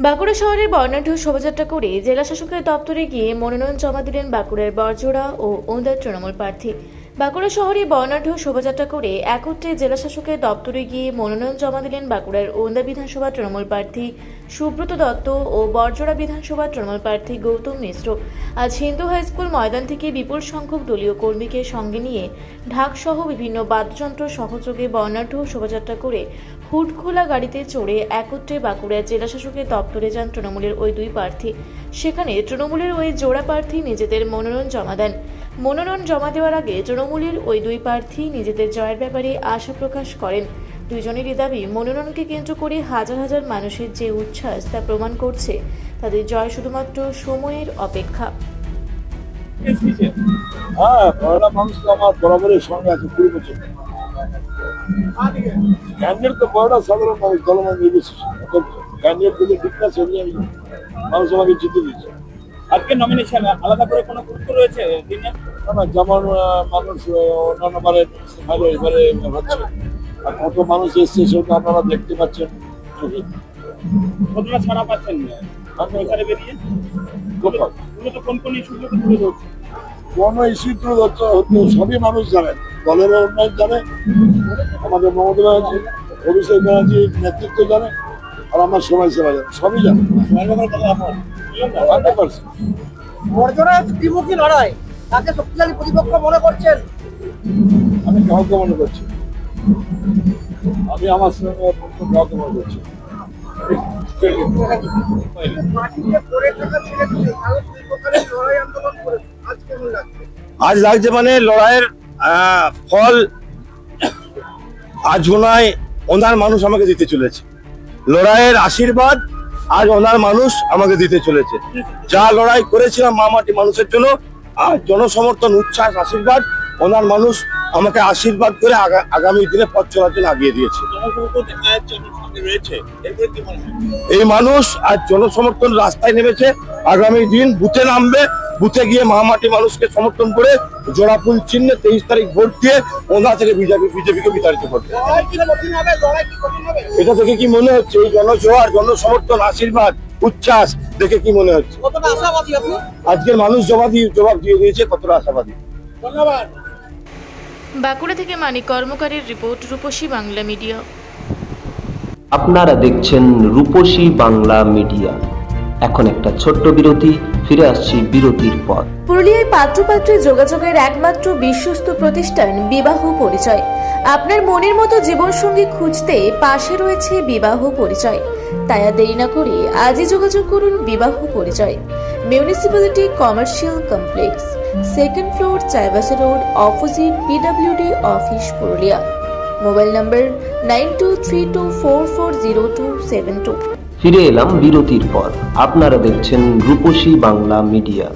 বাঁকুড়া শহরের বর্ণাঢ্য শোভাযাত্রা করে জেলা শাসকের দপ্তরে গিয়ে মনোনয়ন জমা দিলেন বাঁকুড়ার বরজোড়া ও ওন্দার তৃণমূল প্রার্থী। বাঁকুড়া শহরে বর্ণাঢ্য শোভাযাত্রা করে একত্রে জেলা শাসকের দপ্তরে গিয়ে মনোনয়ন জমা দিলেন বাঁকুড়ার ওন্দা বিধানসভা তৃণমূল প্রার্থী সুব্রত দত্ত ও বরজোড়া বিধানসভা তৃণমূল প্রার্থী গৌতম মিশ্র। আজ হিন্দু হাইস্কুল ময়দান থেকে বিপুল সংখ্যক দলীয় কর্মীকে সঙ্গে নিয়ে ঢাকসহ বিভিন্ন বাদ্যযন্ত্র সহযোগে বর্ণাঢ্য শোভাযাত্রা করে হুডখোলা গাড়িতে চড়ে একত্রে বাঁকুড়ার জেলা শাসকের দপ্তরে যান তৃণমূলের ওই দুই প্রার্থী। সেখানে তৃণমূলের ওই জোড়া প্রার্থী নিজেদের মনোনয়ন জমা দেন। মনোনয়ন জমা দেওয়ার আগে তৃণমূলের ওই দুই প্রার্থী নিজেদের জয়ের ব্যাপারে আশা প্রকাশ করেন। দুইজনেরই দাবি, মনোনয়নকে কেন্দ্র করে হাজার হাজার মানুষের যে উচ্ছ্বাস তা প্রমাণ করছে তাদের জয় শুধুমাত্র সময়ের অপেক্ষা। হ্যাঁ, মানুষ তো আমার বরাবরের সঙ্গে আছে 20 বছর। ক্যান্ডিডেট তো বড়টা সাধারণ মানুষ, দলমান নির্বিশেষে ক্যান্ডিডেট যদি ঠিক না সেগুলি আমি মানুষ আমাকে জিতে দিচ্ছে। আজকে নমিনেশন আলাদা করে কোনো গুরুত্ব রয়েছে দিনে? না, যেমন মানুষ অন্যান্য বারে ভালো এবারে হচ্ছে, আর কত মানুষ এসছে সেটা আপনারা দেখতে পাচ্ছেন। কতটা ছাড়া পাচ্ছেন এখানে বেরিয়ে? মূলত কোন কোন ইস্যুগুলো তুলে ধরছে? কোনো ইস্যু তুলে ধরতে সবই মানুষ জানেন, দলেরও উন্নয়ন জানে, আমাদের মমতা ব্যানার্জি, অভিষেক ব্যানার্জির নেতৃত্ব জানে, আর আমার সমাজ সেবা জানে, সবই জানে। বর্জনার ত্রিমুখী লড়াই, তাকে শক্তিশালী প্রতিপক্ষ মনে করছেন? আমি কাউকে মনে করছি, আমি আমার সঙ্গে কাউকে মনে করছি। আজ লাগছে মানে লড়াইয়ের ফল আজ ওনায় ওনার মানুষ আমাকে দিতে চলেছে। লড়াইয়ের আশীর্বাদ আজ ওনার মানুষ আমাকে দিতে চলেছে। যা লড়াই করেছিলাম মা মাটি মানুষের জন্য, আর জনসমর্থন, উচ্ছ্বাস, আশীর্বাদ ওনার মানুষ আমাকে আশীর্বাদ করে আগামী দিনে পথ চলার জন্য আগিয়ে দিয়েছে। এই মানুষ আজ জনসমর্থন রাস্তায় নেমেছে, আগামী দিন বুথে নামবে, বুথে গিয়ে মহামাটি মানুষকে সমর্থন করে জোড়া ফুল চিহ্নে 23 তারিখ ভোট দিয়ে ওনা থেকে বিজেপিকে বিতাড়িত করবে। এটা দেখে কি মনে হচ্ছে? এই জনজোয়ার, জনসমর্থন, আশীর্বাদ, উচ্ছ্বাস দেখে কি মনে হচ্ছে? আজকের মানুষ জবাব দিয়ে দিয়েছে কতটা আশাবাদী। ধন্যবাদ। বাঁকুড়া থেকে মানিক কর্মকারের রিপোর্ট, রূপসী বাংলা মিডিয়া। আপনারা দেখছেন রূপসী বাংলা মিডিয়া। এখন একটা ছোট্ট বিরতি, ফিরে আসছি বিরতির পর। পুরুলিয়ায় পাত্রপাত্রী যোগাযোগের একমাত্র বিশ্বস্ত প্রতিষ্ঠান বিবাহ পরিচয়। আপনার মনের মতো জীবনসঙ্গী খুঁজতে পাশে রয়েছে বিবাহ পরিচয়। তাই আর দেরি না করে আজই যোগাযোগ করুন বিবাহ পরিচয়। Municipality commercial complex, 2nd floor, Chaibasa road, opposite PWD office, Purulia. Mobile নম্বর 9232440272। ফিরে এলাম বিরতির পর। আপনারা দেখছেন রূপসী বাংলা মিডিয়া।